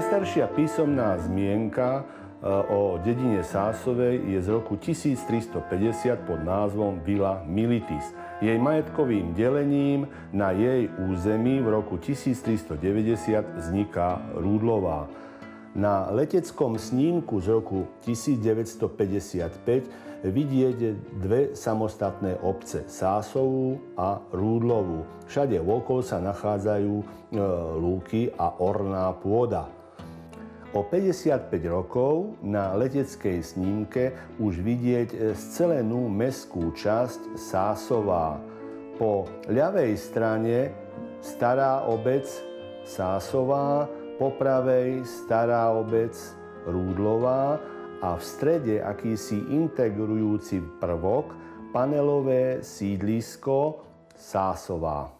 Najstaršia písomná zmienka o dedine Sásovej je z roku 1350 pod názvom Vila Militis. Jej majetkovým delením na jej území v roku 1390 vzniká Rúdlová. Na leteckom snímku z roku 1955 vidieť dve samostatné obce, Sásovú a Rúdlovú. Všade okolo sa nachádzajú lúky a orná pôda. O 55 rokov na leteckej snímke už vidieť scelenú mestskú časť Sásová. Po ľavej strane stará obec Sásová, po pravej stará obec Rúdlová a v strede akýsi integrujúci prvok panelové sídlisko Sásová.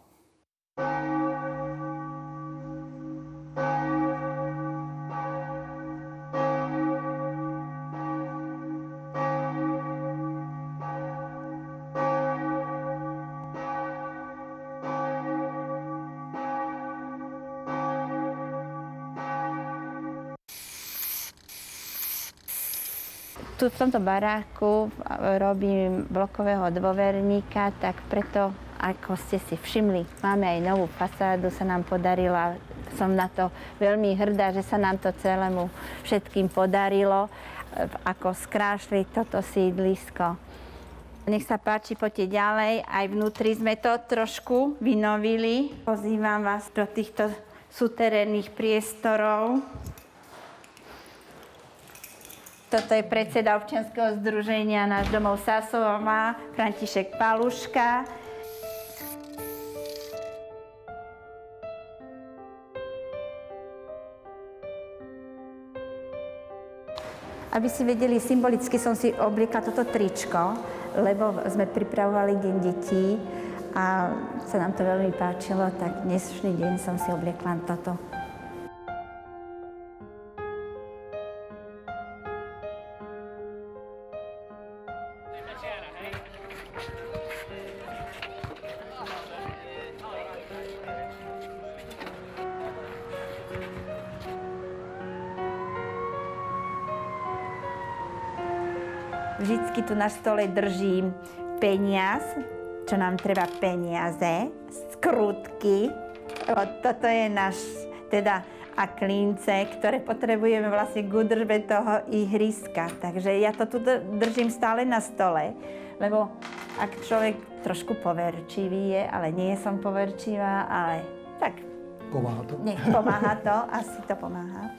Tu v tomto baráku robím blokového dôverníka, tak preto, ako ste si všimli, máme aj novú fasádu, sa nám podarila. Som na to veľmi hrdá, že sa nám to celému všetkým podarilo, ako skrášliť toto sídlisko. Nech sa páči, poďte ďalej. Aj vnútri sme to trošku vynovili. Pozývam vás do týchto súterénnych priestorov. Toto je predseda občianskeho združenia Náš domov Sásová, František Paluška. Aby si vedeli, symbolicky som si obliekla toto tričko, lebo sme pripravovali Deň detí a sa nám to veľmi páčilo, tak dnešný deň som si obliekla toto. Vždycky tu na stole držím peniaz, čo nám treba peniaze, skrutky. Toto je náš, teda a klince, ktoré potrebujeme vlastne k údržbe toho ihriska. Takže ja to tu držím stále na stole, lebo ak človek trošku poverčivý je, ale nie som poverčivá, ale tak pomáha to. Nech pomáha to, asi to pomáha.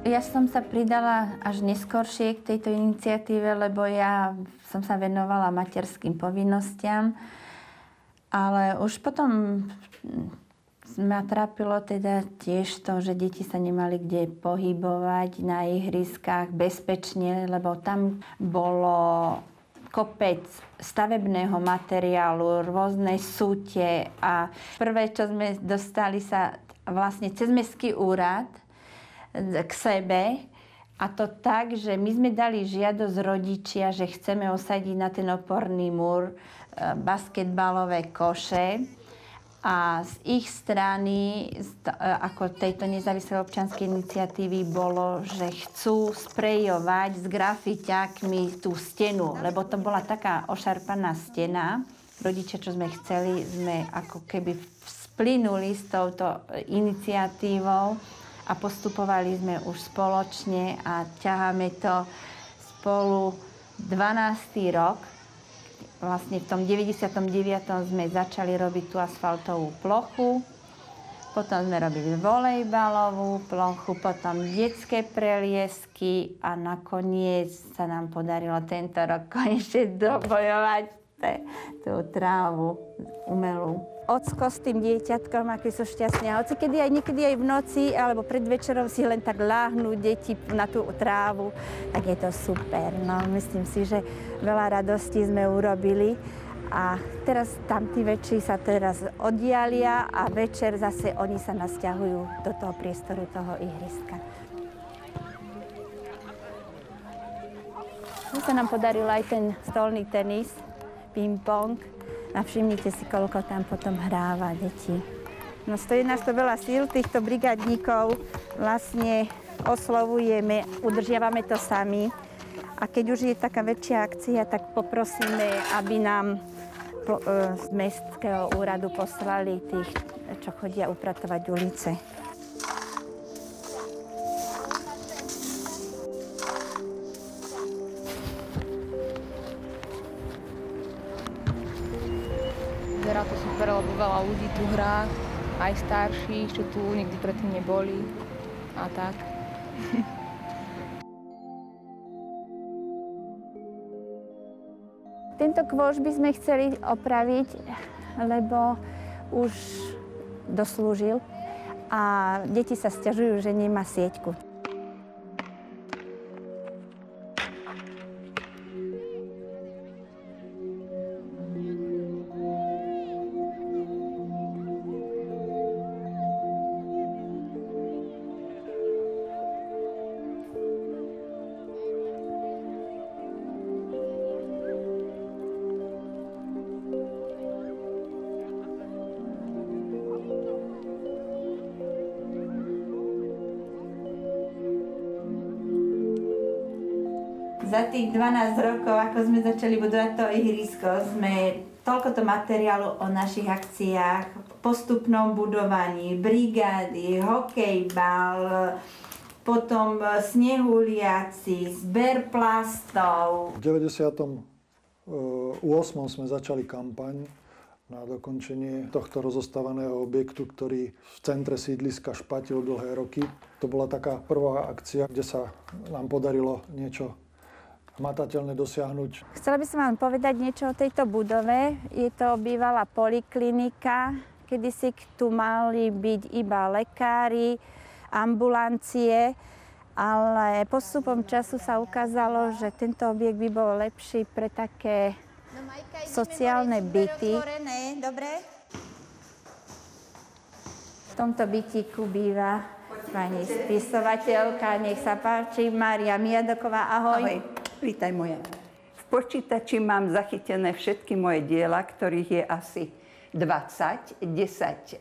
Ja som sa pridala až neskoršie k tejto iniciatíve, lebo ja som sa venovala materským povinnostiam, ale už potom ma trápilo teda tiež to, že deti sa nemali kde pohybovať na ihriskách bezpečne, lebo tam bolo kopec stavebného materiálu, rôzne súte a prvé, čo sme dostali sa vlastne cez mestský úrad k sebe, a to tak, že my sme dali žiadosť rodičia, že chceme osadiť na ten oporný múr basketbalové koše a z ich strany, ako tejto nezávislej občianskej iniciatívy, bolo, že chcú sprejovať s grafiťákmi tú stenu, lebo to bola taká ošarpaná stena. Rodičia, čo sme chceli, sme ako keby splynuli s touto iniciatívou a postupovali sme už spoločne a ťaháme to spolu 12. rok. Vlastne v tom 99. sme začali robiť tú asfaltovú plochu, potom sme robili volejbalovú plochu, potom detské preliesky a nakoniec sa nám podarilo tento rok konečne dobojovať tú trávu umelú. Ocko s tým dieťatkom, aký sú šťastní. A niekedy aj v noci alebo pred večerom si len tak láhnú deti na tú trávu, tak je to super. No, myslím si, že veľa radostí sme urobili. A teraz tam tí väčší sa teraz oddialia a večer zase oni sa nasťahujú do toho priestoru toho ihriska. Tu sa nám podaril aj ten stolný tenis ping-pong. A všimnite si, koľko tam potom hráva detí. No stojí nás to veľa síl, týchto brigádníkov vlastne oslovujeme, udržiavame to sami. A keď už je taká väčšia akcia, tak poprosíme, aby nám z mestského úradu poslali tých, čo chodia upratovať ulice. Vyzerá to super, lebo veľa ľudí tu hrá, aj starší, čo tu nikdy predtým neboli a tak. Tento kôš by sme chceli opraviť, lebo už doslúžil a deti sa sťažujú, že nemá sieťku. Za tých 12 rokov, ako sme začali budovať to ihrisko, sme toľkoto materiálu o našich akciách, postupnom budovaní, brigády, hokejbal, potom snehuliaci, zber plastov. V 98. sme začali kampaň na dokončenie tohto rozostávaného objektu, ktorý v centre sídliska špatil dlhé roky. To bola taká prvá akcia, kde sa nám podarilo niečo hmatateľne dosiahnuť. Chcela by som vám povedať niečo o tejto budove. Je to bývalá poliklinika. Kedysi tu mali byť iba lekári, ambulancie, ale postupom času sa ukázalo, že tento objekt by bol lepší pre také sociálne byty. V tomto bytíku býva pani spisovateľka. Nech sa páči, Mária Miadoková. Ahoj. Ahoj. Vítaj moja. V počítači mám zachytené všetky moje diela, ktorých je asi 20, 10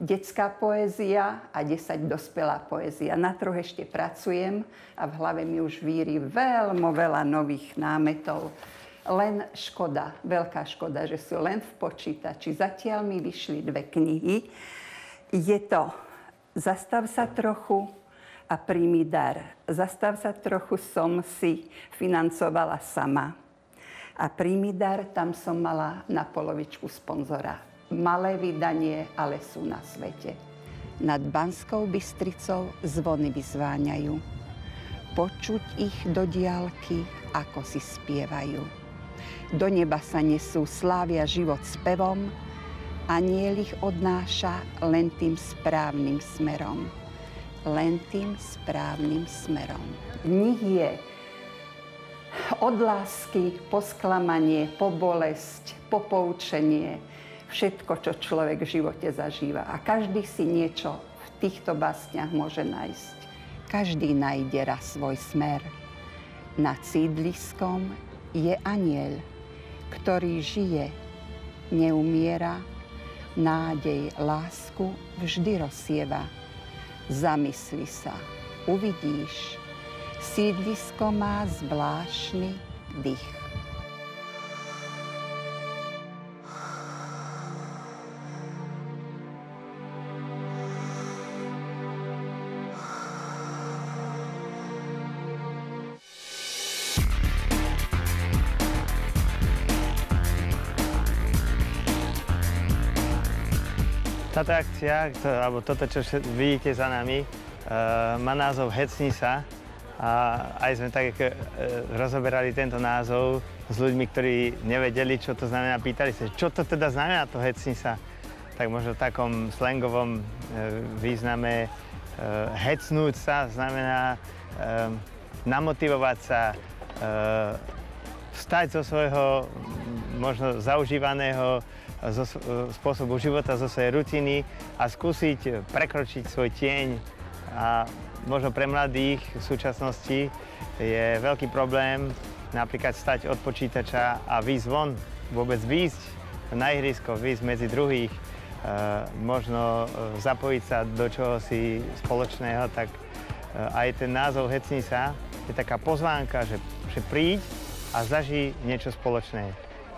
detská poézia a 10 dospelá poézia. Na troch ešte pracujem a v hlave mi už víri veľmi veľa nových námetov. Len škoda, veľká škoda, že sú len v počítači. Zatiaľ mi vyšli 2 knihy. Je to Zastav sa trochu a príjmi dar. Zastav sa trochu som si financovala sama. A príjmi dar, tam som mala na polovičku sponzora. Malé vydanie, ale sú na svete. Nad Banskou Bystricou zvony vyzváňajú. Počuť ich do diaľky, ako si spievajú. Do neba sa nesú, slávia život spevom, aniel ich odnáša len tým správnym smerom. Len tým správnym smerom. V nich je od lásky po sklamanie, po bolesť, po poučenie, všetko, čo človek v živote zažíva. A každý si niečo v týchto básniach môže nájsť. Každý nájde raz svoj smer. Nad sídliskom je anjel, ktorý žije, neumiera, nádej, lásku vždy rozsieva. Zamysli sa, uvidíš, sídlisko má zvláštny dých. Táto akcia, alebo toto, čo vidíte za nami, má názov Hecni sa. A aj sme tak rozoberali tento názov s ľuďmi, ktorí nevedeli, čo to znamená. Pýtali sa, čo to teda znamená to Hecni sa. Tak možno v takom slangovom význame hecnúť sa znamená namotivovať sa, vstať zo svojho možno zaužívaného spôsobu života, zo svojej rutiny a skúsiť prekročiť svoj tieň. A možno pre mladých v súčasnosti je veľký problém napríklad stať od počítača a výjsť von vôbec výjsť na ihrisko, výjsť medzi druhých, možno zapojiť sa do čohosi spoločného, tak aj ten názov Hecni sa je taká pozvánka, že príď a zažij niečo spoločné.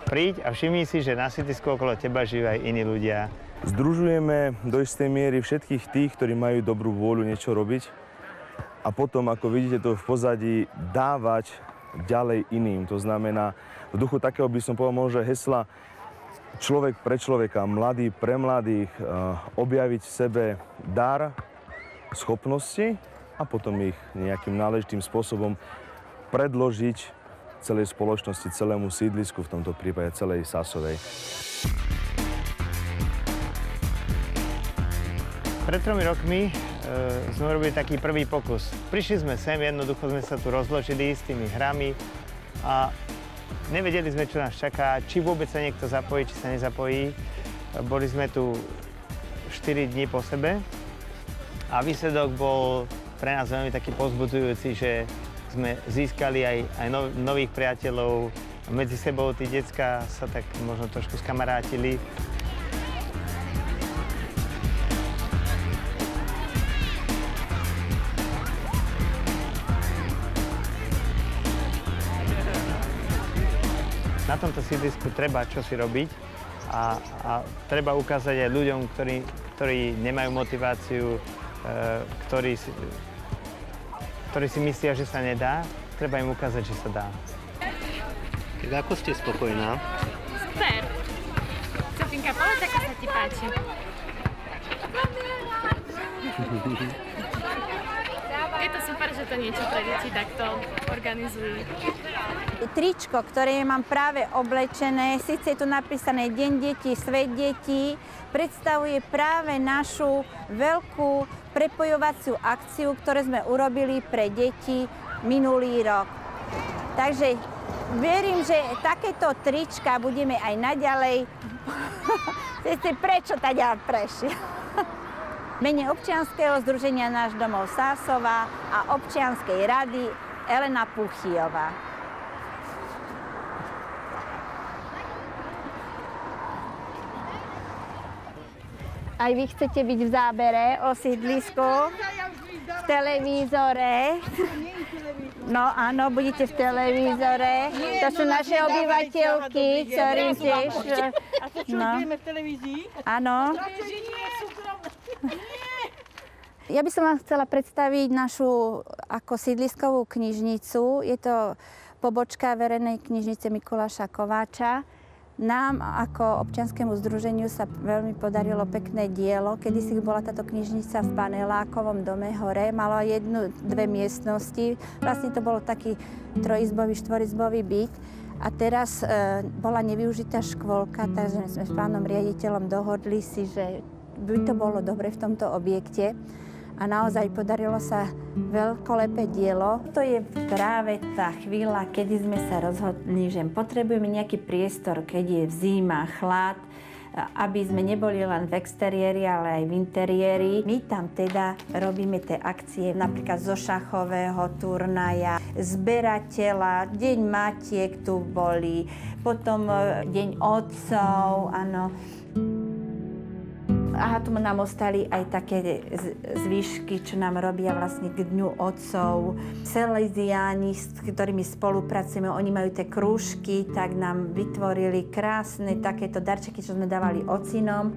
Príď a všimni si, že na sídlisku okolo teba žijú aj iní ľudia. Združujeme do istej miery všetkých tých, ktorí majú dobrú vôľu niečo robiť a potom, ako vidíte to v pozadí, dávať ďalej iným. To znamená, v duchu takého by som povedal možno hesla človek pre človeka, mladý pre mladých, objaviť v sebe dar, schopnosti a potom ich nejakým náležitým spôsobom predložiť celej spoločnosti, celému sídlisku, v tomto prípade celej Sásovej. Pred 3 rokmi sme robili taký prvý pokus. Prišli sme sem, jednoducho sme sa tu rozložili s tými hrami a nevedeli sme, čo nás čaká, či vôbec sa niekto zapojí, či sa nezapojí. Boli sme tu 4 dní po sebe a výsledok bol pre nás veľmi taký povzbudzujúci, že sme získali aj nových priateľov. Medzi sebou tí decká sa tak možno trošku skamarátili. Na tomto sídlisku treba čosi robiť a treba ukázať aj ľuďom, ktorí nemajú motiváciu, ktorí si myslia, že sa nedá, treba im ukázať, že sa dá. Tak ako ste spokojná? Super. Sofinka, povedz, ako sa ti páči. Je to super, že to niečo pre deti takto organizujú. Tričko, ktoré mám práve oblečené, síce je tu napísané Deň detí, Svet detí, predstavuje práve našu veľkú prepojovaciu akciu, ktorú sme urobili pre deti minulý rok. Takže verím, že takéto trička budeme aj naďalej. Prečo taďa prešiel? Mene občianskeho združenia Náš domov Sásova a občianskej rady Elena Puchyová. Aj vy chcete byť v zábere o sídlisku, v televízore. No áno, budete v televízore. To sú naše obyvateľky, ktorí tiež... A to čo, budeme v televízii? Áno. Ja by som vám chcela predstaviť našu ako sídliskovú knižnicu. Je to pobočka verejnej knižnice Mikuláša Kováča. Nám ako občianskému združeniu sa veľmi podarilo pekné dielo. Kedysi bola táto knižnica v panelákovom dome hore, mala 1-2 miestnosti. Vlastne to bol taký trojizbový, štvorizbový byt. A teraz bola nevyužitá škôlka, takže sme s pánom riaditeľom dohodli si, že by to bolo dobre v tomto objekte. A naozaj podarilo sa veľkolepé dielo. To je práve tá chvíľa, kedy sme sa rozhodli, že potrebujeme nejaký priestor, keď je zima, chlad, aby sme neboli len v exteriéri, ale aj v interiéri. My tam teda robíme tie akcie napríklad zo šachového turnaja, zberateľa, Deň matiek tu boli, potom Deň otcov, áno. A tu nám ostali aj také zvyšky, čo nám robia vlastne k Dňu otcov. Salesiáni, s ktorými spolupracujeme, oni majú tie krúžky, tak nám vytvorili krásne takéto darčeky, čo sme dávali ocinom.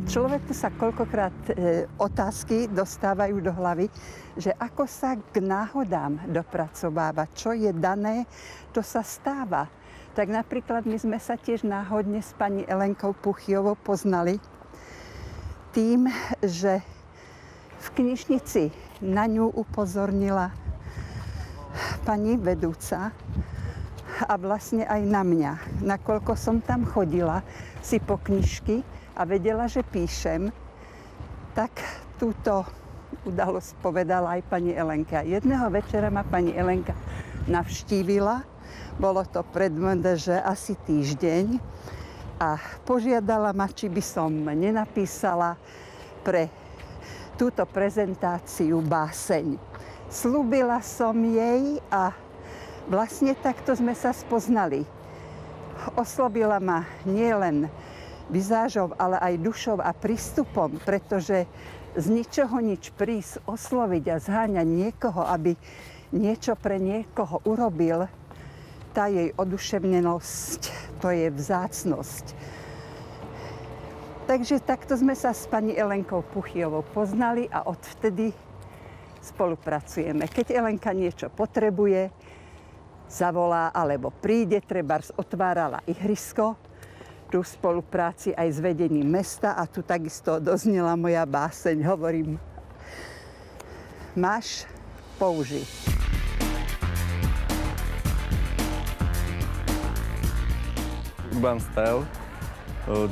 Človeku sa koľkokrát otázky dostávajú do hlavy, že ako sa k náhodám dopracováva, čo je dané, to sa stáva. Tak napríklad my sme sa tiež náhodne s pani Elenkou Puchyovou poznali tým, že v knižnici na ňu upozornila pani vedúca a vlastne aj na mňa. Nakoľko som tam chodila si po knižky a vedela, že píšem, tak túto udalosť povedala aj pani Elenka. Jedného večera ma pani Elenka navštívila, bolo to pred MDŽ asi týždeň a požiadala ma, či by som nenapísala pre túto prezentáciu báseň. Slúbila som jej a vlastne takto sme sa spoznali. Oslovila ma nielen vizážou, ale aj dušou a prístupom, pretože z ničoho nič prísť, osloviť a zháňať niekoho, aby niečo pre niekoho urobil, tá jej oduševnenosť, to je vzácnosť. Takže takto sme sa s pani Elenkou Puchyovou poznali a odvtedy spolupracujeme. Keď Elenka niečo potrebuje, zavolá alebo príde, trebárs otvárala ihrisko, tu v spolupráci aj s vedením mesta a tu takisto doznela moja báseň. Hovorím, máš, použij. Urban Style,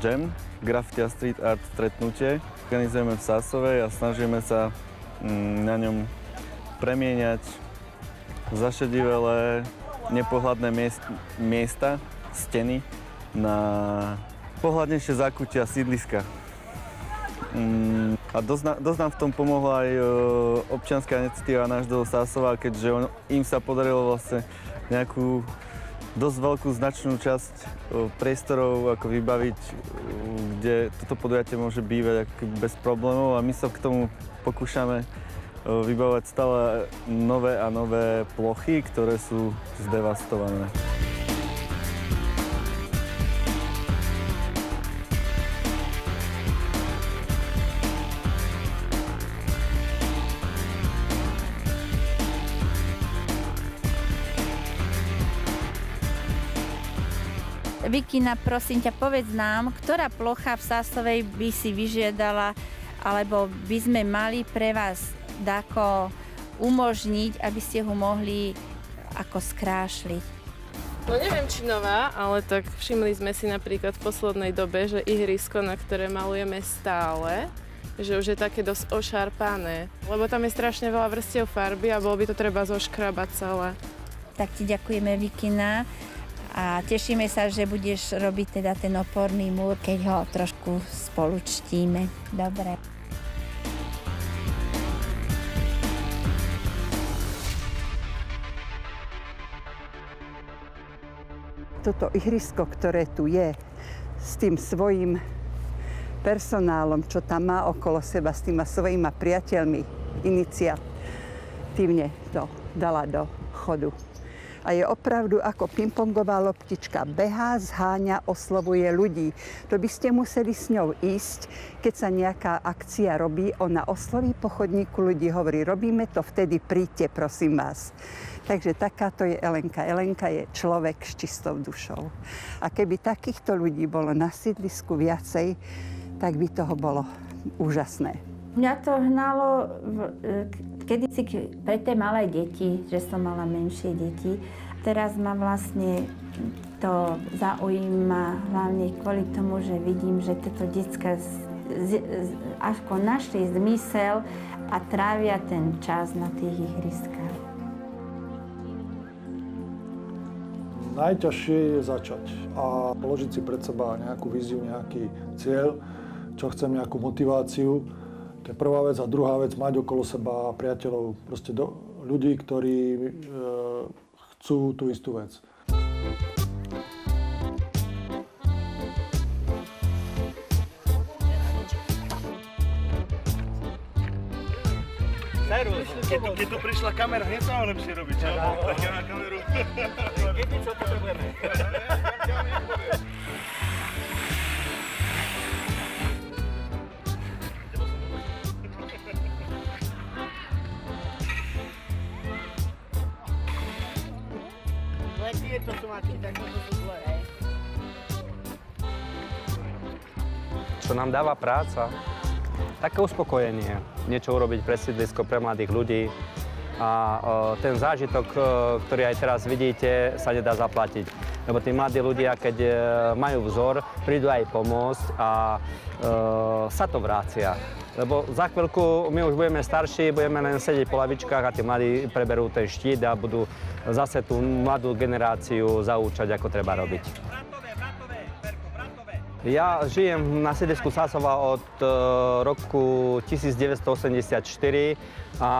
Jam, graffiti a street art stretnutie. Organizujeme v Sásovej a snažíme sa na ňom premieňať zašedivelé, nepohľadné miesta, steny, na pohľadnejšie zákutia sídliska. A dosť nám v tom pomohla aj občianska iniciatíva Náš dol Sásova, keďže im sa podarilo vlastne nejakú dosť veľkú značnú časť priestorov ako vybaviť, kde toto podujatie môže bývať bez problémov a my sa k tomu pokúšame vybavovať stále nové a nové plochy, ktoré sú zdevastované. Vikina, prosím ťa, povedz nám, ktorá plocha v Sásovej by si vyžiadala, alebo by sme mali pre vás dáko umožniť, aby ste ho mohli ako skrášliť? No neviem, či nová, ale tak všimli sme si napríklad v poslednej dobe, že ihrisko, na ktoré malujeme stále, že už je také dosť ošarpané, lebo tam je strašne veľa vrstiev farby a bolo by to treba zoškrabať celé. Tak ti ďakujeme, Vikina. A tešíme sa, že budeš robiť teda ten oporný múr, keď ho trošku spolučtíme. Dobre. Toto ihrisko, ktoré tu je, s tým svojím personálom, čo tam má okolo seba, s tými svojimi priateľmi, iniciatívne to dala do chodu. A je opravdu ako pingpongová loptička. Behá, zháňa, oslovuje ľudí. To by ste museli s ňou ísť, keď sa nejaká akcia robí. Ona osloví po chodníku ľudí, hovorí, robíme to, vtedy príďte, prosím vás. Takže takáto je Elenka. Elenka je človek s čistou dušou. A keby takýchto ľudí bolo na sídlisku viacej, tak by toho bolo úžasné. Mňa to hnalo kedysi pre tie malé deti, že som mala menšie deti. Teraz ma vlastne to zaujíma hlavne kvôli tomu, že vidím, že tieto decká ako našli zmysel a trávia ten čas na tých ihriskách. Najťažšie je začať a položiť si pred seba nejakú víziu, nejaký cieľ, čo chcem, nejakú motiváciu. To je prvá vec. A druhá vec, mať okolo seba priateľov, proste ľudí, ktorí chcú tú istú vec. Keď tu prišla kamera, hneď sa lepšie robiť, čo? Tak ja na kameru. Keď čo potrebujeme. Čo nám dáva práca? Také uspokojenie. Niečo urobiť pre sídlisko, pre mladých ľudí. A ten zážitok, ktorý aj teraz vidíte, sa nedá zaplatiť. Lebo tí mladí ľudia, keď majú vzor, prídu aj pomôcť a sa to vrácia. Lebo za chvíľku my už budeme starší, budeme len sedieť po lavičkách a tí mladí preberú ten štít a budú zase tú mladú generáciu zaučať, ako treba robiť. Ja žijem na sídlisku Sásova od roku 1984 a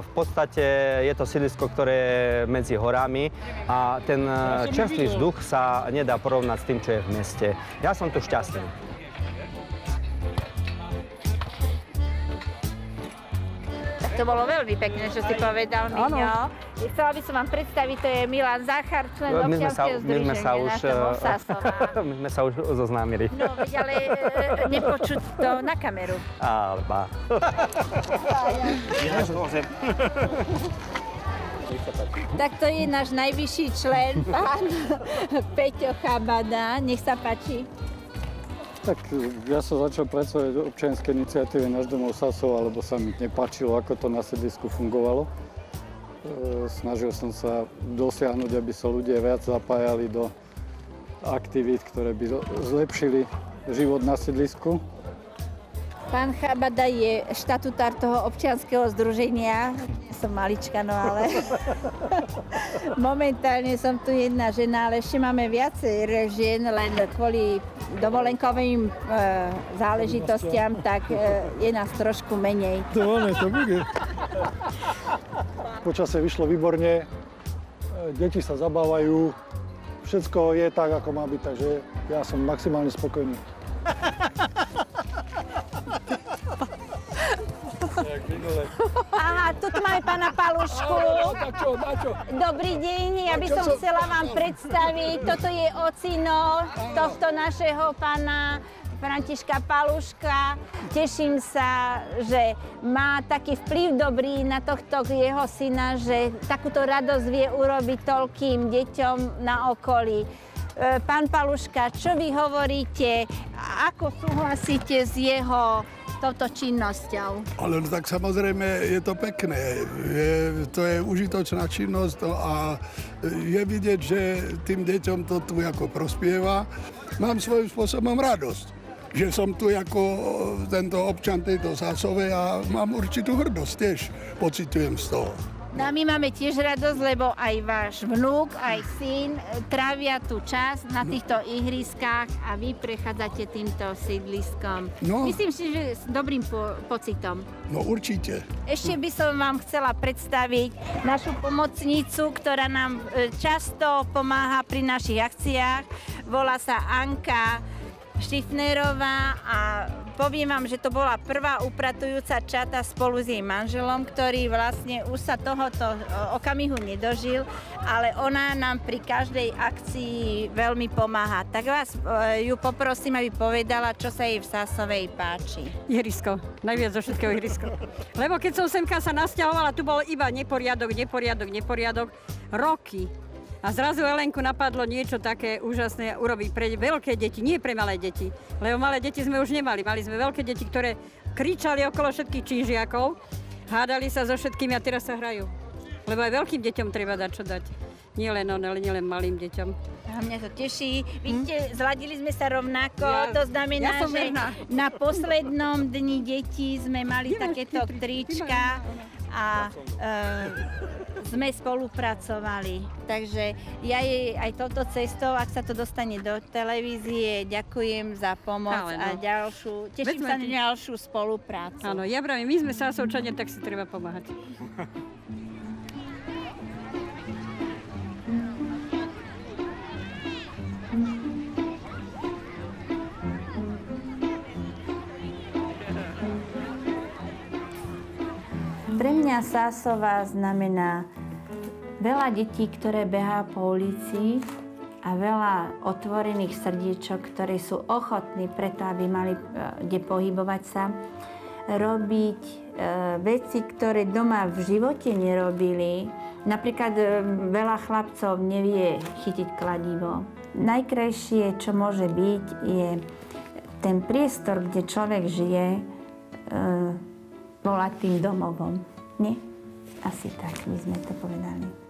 v podstate je to sídlisko, ktoré je medzi horami a ten čerstvý vzduch sa nedá porovnať s tým, čo je v meste. Ja som tu šťastný. To bolo veľmi pekné, čo si povedal, Miňo. Chcela by som vám predstaviť, to je Milan Záchar, člen občianskeho združenia našeho Sásova. My sme sa už zoznámili. No, veď ale nepočuť to na kameru. Ale bá. Tak to je náš najvyšší člen, pán Peťo Chabada. Nech sa páči. Tak ja som začal pracovať v občianskej iniciatíve Náš domov Sásova, lebo sa mi nepáčilo, ako to na sídlisku fungovalo. Snažil som sa dosiahnuť, aby sa ľudia viac zapájali do aktivít, ktoré by zlepšili život na sídlisku. Pán Chabada je štatutár toho občianskeho združenia. Som malička, no ale momentálne som tu jedna žena, ale ešte máme viacej žien, len kvôli dovolenkovým záležitostiam, tak je nás trošku menej. To bude. Počasie vyšlo výborne, deti sa zabávajú, všetko je tak, ako má byť, takže ja som maximálne spokojný. Aha, tu máme pána Palušku. Dobrý deň, ja by som chcela vám predstaviť, toto je ocino tohto našeho pána Františka Paluška. Teším sa, že má taký vplyv dobrý na tohto jeho syna, že takúto radosť vie urobiť toľkým deťom na okolí. Pán Paluška, čo vy hovoríte? Ako súhlasíte s jeho touto činnosťou? Ale no, tak samozrejme je to pekné. To je užitočná činnosť a je vidieť, že tým deťom to tu ako prospieva. Mám svojím spôsobom radosť, že som tu ako tento občan tejto Sásovej a mám určitú hrdosť tiež, pociťujem z toho. No a my máme tiež radosť, lebo aj váš vnúk, aj syn trávia tú čas na týchto ihriskách a vy prechádzate týmto sídliskom. No. Myslím si, že s dobrým pocitom. No určite. Ešte by som vám chcela predstaviť našu pomocnicu, ktorá nám často pomáha pri našich akciách. Volá sa Anka Štifnerová a poviem vám, že to bola prvá upratujúca čata spolu s jej manželom, ktorý vlastne už sa tohoto okamihu nedožil, ale ona nám pri každej akcii veľmi pomáha. Tak vás ju poprosím, aby povedala, čo sa jej v Sásovej páči. Ihrisko. Najviac zo všetkého ihrisko. Lebo keď som semka sa nasťahovala, tu bol iba neporiadok. Roky. A zrazu Elenku napadlo niečo také úžasné urobiť pre veľké deti, nie pre malé deti. Lebo malé deti sme už nemali. Mali sme veľké deti, ktoré kričali okolo všetkých činžiakov, hádali sa so všetkými a teraz sa hrajú. Lebo aj veľkým deťom treba dať čo dať. Nie len malým deťom. A mňa to teší. Vidíte, zladili sme sa rovnako. To znamená, že na poslednom dni detí sme mali takéto trička a sme spolupracovali. Takže ja jej aj touto cestou, ak sa to dostane do televízie, ďakujem za pomoc a teším sa na ďalšiu spoluprácu. Áno, ja vravím, my sme Sásovčania, tak si treba pomáhať. Pre mňa Sásova znamená veľa detí, ktoré behá po ulici a veľa otvorených srdiečok, ktorí sú ochotní preto, aby mali kde pohybovať sa, robiť veci, ktoré doma v živote nerobili. Napríklad veľa chlapcov nevie chytiť kladivo. Najkrajšie, čo môže byť, je ten priestor, kde človek žije, volať tým domovom. Nie? Asi tak by sme to povedali.